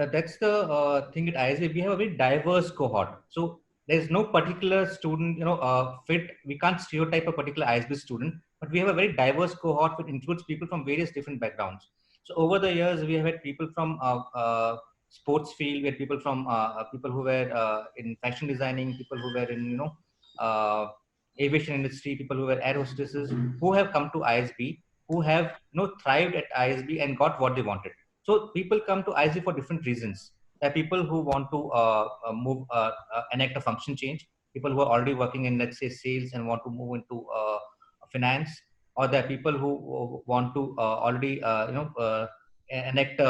that's the thing at ISB. We have a very diverse cohort. So there's no particular student, fit. We can't stereotype a particular ISB student, but we have a very diverse cohort which includes people from various different backgrounds. So over the years, we have had people from sports field, we had people from people who were in fashion designing, people who were in, uh, aviation industry, people who were air hostesses, who have come to ISB, who have, thrived at ISB and got what they wanted. So people come to ISB for different reasons. There are people who want to enact a function change. People who are already working in, let's say, sales and want to move into finance, or there are people who want to already, enact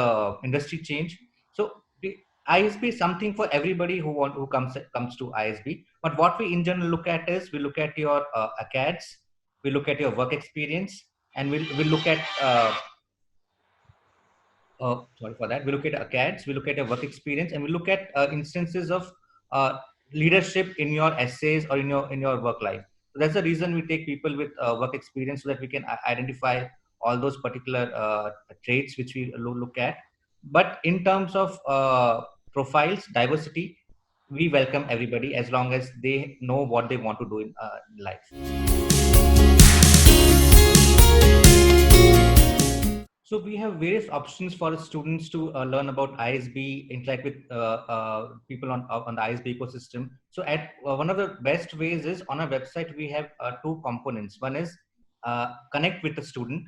industry change. So the ISB is something for everybody who comes to ISB. But what we in general look at is we look at your acads, we look at your work experience, and we look at sorry for that. We look at acads, we look at your work experience, and we look at instances of uh, leadership in your essays or in your work life. So that's the reason we take people with work experience so that we can identify all those particular traits which we look at. But in terms of profiles, diversity, we welcome everybody as long as they know what they want to do in life. So we have various options for students to learn about ISB, interact with people on the ISB ecosystem. So at one of the best ways is on our website, we have two components. One is connect with the student,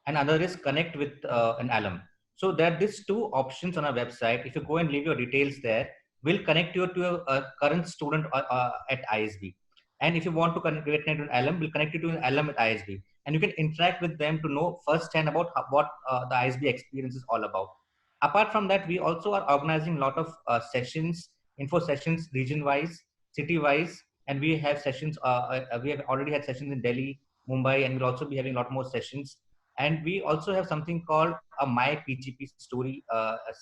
and other is connect with an alum. So there are these two options on our website. If you go and leave your details there, we'll connect you to a current student at ISB. And if you want to connect to an alum, we'll connect you to an alum at ISB, and you can interact with them to know firsthand about what the ISB experience is all about. Apart from that, we also are organizing a lot of sessions, info sessions, region-wise, city-wise, and we have sessions. We have already had sessions in Delhi, Mumbai, and we'll also be having a lot more sessions. And we also have something called a My PGP Story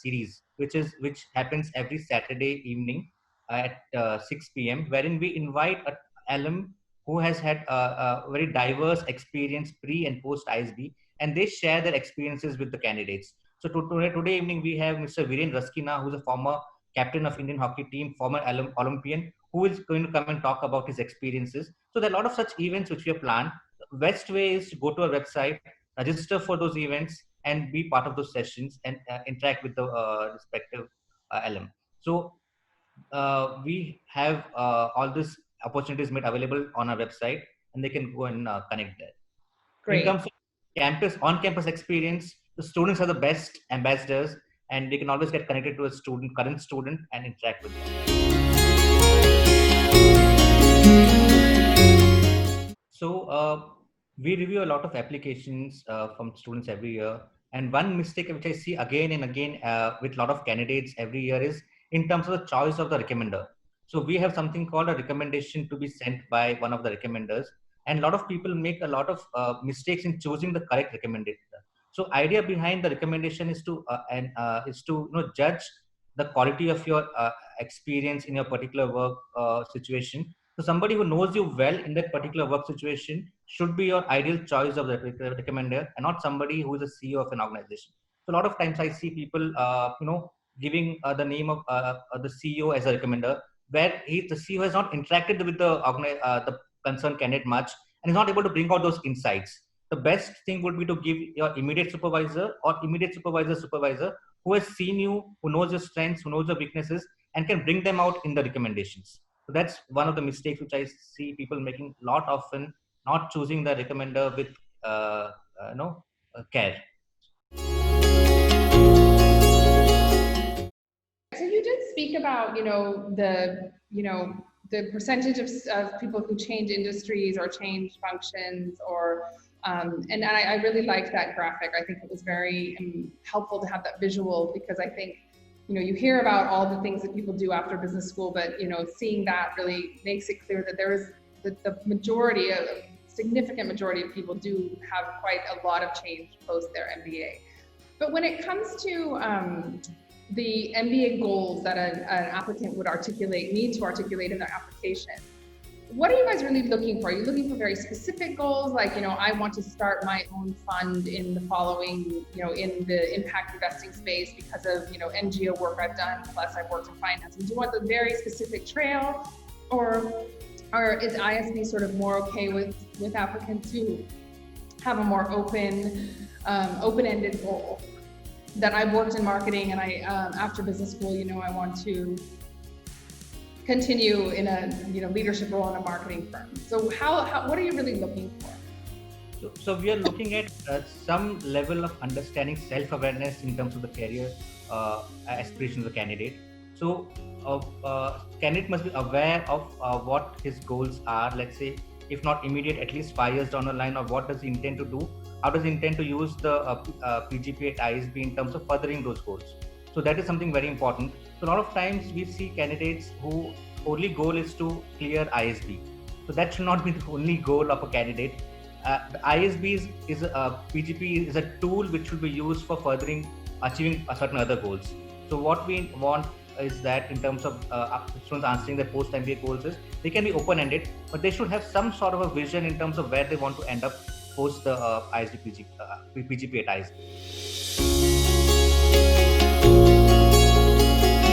series, which happens every Saturday evening at 6 p.m., wherein we invite a alum who has had a very diverse experience pre and post ISB, and they share their experiences with the candidates. So today evening we have Mr. Viren Raskina, who's a former captain of Indian hockey team, former Olympian, who is going to come and talk about his experiences. So there are a lot of such events which we have planned. The best way is to go to our website, register for those events, and be part of those sessions and interact with the respective alum. So we have all these opportunities made available on our website, and they can go and connect there. In Great. terms of on-campus experience, the students are the best ambassadors, and they can always get connected to a current student, and interact with them. So we review a lot of applications from students every year, and one mistake which I see again and again with a lot of candidates every year is in terms of the choice of the recommender. So we have something called a recommendation to be sent by one of the recommenders, and a lot of people make a lot of mistakes in choosing the correct recommender. So idea behind the recommendation is to judge the quality of your experience in your particular work situation. So somebody who knows you well in that particular work situation should be your ideal choice of the recommender, and not somebody who is a CEO of an organization. So a lot of times I see people, giving the name of the CEO as a recommender, where the CEO has not interacted with the concerned candidate much, and is not able to bring out those insights. The best thing would be to give your immediate supervisor or immediate supervisor who has seen you, who knows your strengths, who knows your weaknesses, and can bring them out in the recommendations. So that's one of the mistakes which I see people making a lot often, not choosing the recommender with care. So you did speak about, the percentage of people who change industries or change functions, or and I really liked that graphic. I think it was very helpful to have that visual, because I think, you hear about all the things that people do after business school, but, seeing that really makes it clear that there is the majority, a significant majority of people do have quite a lot of change post their MBA. But when it comes to the MBA goals that an applicant would need to articulate in their application, what are you guys really looking for? Are you looking for very specific goals? Like, I want to start my own fund in the following, in the impact investing space because of, NGO work I've done, plus I've worked in finance. And do you want the very specific trail? Or is ISB sort of more okay with applicants who have a more open-ended goal? That I've worked in marketing and after business school, I want to continue in a leadership role in a marketing firm. So what are you really looking for? So we are looking at some level of understanding self-awareness in terms of the career aspirations of the candidate. So candidate must be aware of what his goals are, let's say, if not immediate, at least 5 years down the line, or what does he intend to do? How does he intend to use the PGP at ISB in terms of furthering those goals? So that is something very important. So a lot of times we see candidates who only goal is to clear ISB. So that should not be the only goal of a candidate. The ISB is PGP is a tool which should be used for achieving certain other goals. So what we want is that in terms of students answering their post-MBA goals is they can be open-ended, but they should have some sort of a vision in terms of where they want to end up post the ISB PGP at ISB.